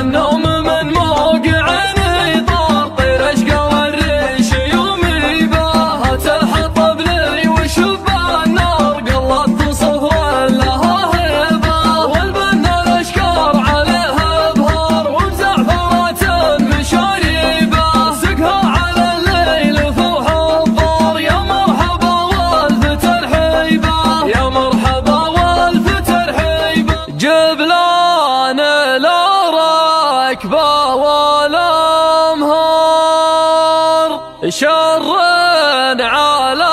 النوم من موقعني طار طير اشقى والريش يوم يباه هات الحطب لي وشب النار قلت تصف ولها هبه والبنا الاشكار عليها بهار ومزعفرات بشريبه سقها على الليل فوح الضار يا مرحبا والفت الحيبه يا مرحبا والفت الحيبه جيب لنا الراكبه والامهار شر على